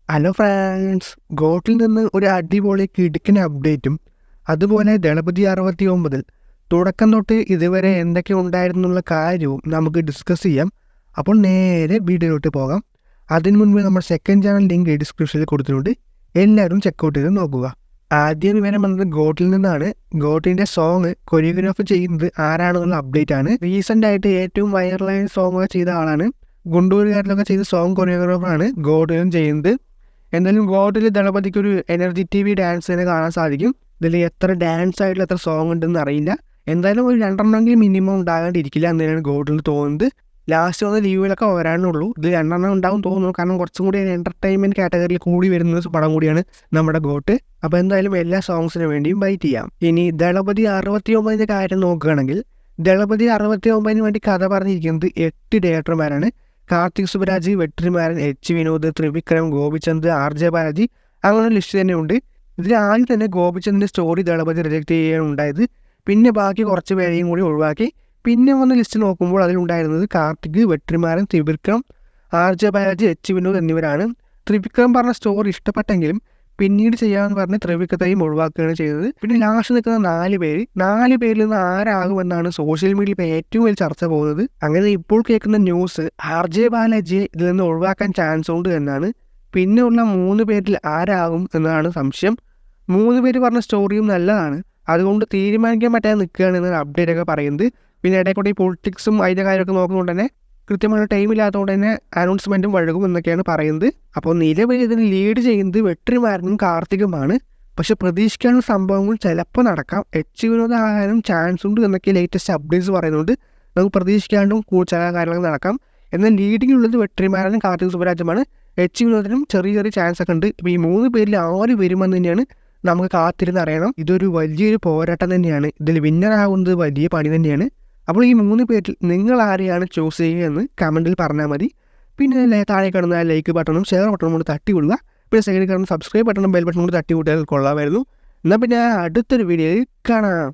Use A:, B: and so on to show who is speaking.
A: Hello France, ഗോട്ടിൽ നിന്ന് ഒരു അടിപൊളി കിടുക്കൻ അപ്ഡേറ്റും അതുപോലെ ദളപതി 69 തുടക്കം തൊട്ട് ഇതുവരെ എന്തൊക്കെ ഉണ്ടായിരുന്നുള്ള കാര്യവും നമുക്ക് ഡിസ്കസ് ചെയ്യാം. അപ്പോൾ നേരെ വീഡിയോയിലോട്ട് പോകാം. അതിനു മുൻപ് നമ്മൾ സെക്കൻഡ് ചാനൽ ലിങ്ക് ഡിസ്ക്രിപ്ഷനിൽ കൊടുത്തിട്ടുണ്ട്, എല്ലാവരും ചെക്കൗട്ട് ചെയ്ത് നോക്കുക. ആദ്യം വിവരം വന്നത് ഗോട്ടിൽ നിന്നാണ്. ഗോട്ടിൻ്റെ സോങ് കൊറിയോഗ്രാഫ് ചെയ്യുന്നത് ആരാണെന്നുള്ള അപ്ഡേറ്റ് ആണ്. റീസെൻ്റ് ആയിട്ട് ഏറ്റവും വൈറലായ സോങ് ചെയ്ത ആളാണ്. ഗുണ്ടൂരുകാരിലൊക്കെ ചെയ്ത സോങ് കൊറിയോഗ്രാഫറാണ് ഗോട്ടിലും ചെയ്യുന്നത്. എന്തായാലും ഗോട്ടിൽ ദളപതിക്ക് ഒരു എനർജി TV ഡാൻസ് തന്നെ കാണാൻ സാധിക്കും. ഇതിൽ എത്ര ഡാൻസ് ആയിട്ടുള്ള എത്ര സോങ് ഉണ്ടെന്ന് അറിയില്ല. എന്തായാലും ഒരു 2 മിനിമം ഉണ്ടാകാണ്ടിരിക്കില്ല എന്ന് തന്നെയാണ് ഗോട്ടിൽ തോന്നുന്നത്. ലാസ്റ്റ് വന്ന ലീവിലൊക്കെ വരാനുള്ളൂ. ഇതിൽ 2 ഉണ്ടാവും തോന്നുന്നു, കാരണം കുറച്ചും കൂടി എൻ്റർടൈൻമെൻറ്റ് കാറ്റഗറിയിൽ കൂടി വരുന്ന പടം കൂടിയാണ് നമ്മുടെ ഗോട്ട്. അപ്പോൾ എന്തായാലും എല്ലാ സോങ്സിന് വേണ്ടിയും വെയിറ്റ് ചെയ്യാം. ഇനി ദളപതി 69 കാര്യം നോക്കുകയാണെങ്കിൽ, ദളപതി 69 വേണ്ടി കഥ പറഞ്ഞിരിക്കുന്നത് 8 ഡയറക്ടർമാരാണ്. കാർത്തിക് സുബരാജ്, വെട്രിമാരൻ, H. വിനോദ്, ത്രിവിക്രം, ഗോപിചന്ദ്, RJ ബാലാജി, അങ്ങനെ ലിസ്റ്റ് തന്നെ ഉണ്ട്. ഇതിൽ ആദ്യം തന്നെ ഗോപിചന്ദിൻ്റെ സ്റ്റോറി ദളപതി റിജക്റ്റ് ചെയ്യുകയുണ്ടായത്. പിന്നെ ബാക്കി കുറച്ച് പേരെയും കൂടി ഒഴിവാക്കി. പിന്നെ വന്ന ലിസ്റ്റ് നോക്കുമ്പോൾ അതിലുണ്ടായിരുന്നത് കാർത്തിക്, വെട്രിമാരൻ, ത്രിവിക്രം, RJ ബാലാജി, H. വിനോദ് എന്നിവരാണ്. ത്രിവിക്രം പറഞ്ഞ സ്റ്റോറി ഇഷ്ടപ്പെട്ടെങ്കിലും പിന്നീട് ചെയ്യാമെന്ന് പറഞ്ഞ് ത്രിവിക്രത്തെയും ഒഴിവാക്കുകയാണ് ചെയ്തത്. പിന്നെ ലാസ്റ്റ് നിൽക്കുന്ന 4 പേരിൽ നിന്ന് ആരാകുമെന്നാണ് സോഷ്യൽ മീഡിയയിൽ ഇപ്പോൾ ഏറ്റവും വലിയ ചർച്ച പോകുന്നത്. അങ്ങനെ ഇപ്പോൾ കേൾക്കുന്ന ന്യൂസ് RJ ബാലാജിയെ ഇതിൽ നിന്ന് ഒഴിവാക്കാൻ ചാൻസ് ഉണ്ട് എന്നാണ്. പിന്നെ ഉള്ള 3 പേരിൽ ആരാകും എന്നതാണ് സംശയം. 3 പേര് പറഞ്ഞ സ്റ്റോറിയും നല്ലതാണ്, അതുകൊണ്ട് തീരുമാനിക്കാൻ പറ്റാതെ നിൽക്കുകയാണ് എന്നൊരു അപ്ഡേറ്റ് ഒക്കെ പറയുന്നത്. പിന്നെ ഇടയ്ക്കൂടെ ഈ പൊളിറ്റിക്സും അതിൻ്റെ കാര്യമൊക്കെ നോക്കുന്നതുകൊണ്ട് തന്നെ കൃത്യമായ ടൈം ഇല്ലാത്തതുകൊണ്ട് തന്നെ അനൗൺസ്മെൻറ്റും വഴുകും എന്നൊക്കെയാണ് പറയുന്നത്. അപ്പോൾ നിലവിൽ ഇതിന് ലീഡ് ചെയ്യുന്നത് വെട്രിമാരനും കാർത്തികുമാണ്. പക്ഷെ പ്രതീക്ഷിക്കാനുള്ള സംഭവങ്ങൾ ചിലപ്പോൾ നടക്കാം. H. വിനോദ് ആകാനും ചാൻസ് ഉണ്ട് എന്നൊക്കെ ലേറ്റസ്റ്റ് അപ്ഡേറ്റ്സ് പറയുന്നുണ്ട്. നമുക്ക് പ്രതീക്ഷിക്കാണ്ടും ചില കാര്യങ്ങൾ നടക്കാം. എന്നാൽ ലീഡിങ്ങിലുള്ളത് വെട്രിമാരനും കാർത്തിക് സുബരാജുമാണ്. H. വിനോദിനും ചെറിയ ചാൻസ് ഒക്കെ ഉണ്ട്. ഇപ്പോൾ ഈ 3 പേരിൽ ആര് വരുമെന്ന് തന്നെയാണ് നമുക്ക് കാത്തിരുന്ന് അറിയണം. ഇതൊരു വലിയൊരു പോരാട്ടം തന്നെയാണ്. ഇതിൽ വിന്നറാകുന്നത് വലിയ പണി തന്നെയാണ്. അപ്പോൾ ഈ 3 പേരിൽ നിങ്ങൾ ആരെയാണ് ചൂസ് ചെയ്യുക എന്ന് കമൻറ്റിൽ പറഞ്ഞാൽ മതി. പിന്നെ താഴെ കാണുന്ന ലൈക്ക് ബട്ടണും ഷെയർ ബട്ടണും കൂടി തട്ടി വിടുക. പിന്നെ സൈഡിൽ കാണുന്ന സബ്സ്ക്രൈബ് ബട്ടണും ബെൽ ബട്ടണും കൂടി തട്ടി വിട്ടാൽ കൊള്ളാമായിരുന്നു. എന്നാൽ പിന്നെ അടുത്തൊരു വീഡിയോയിൽ കാണാം.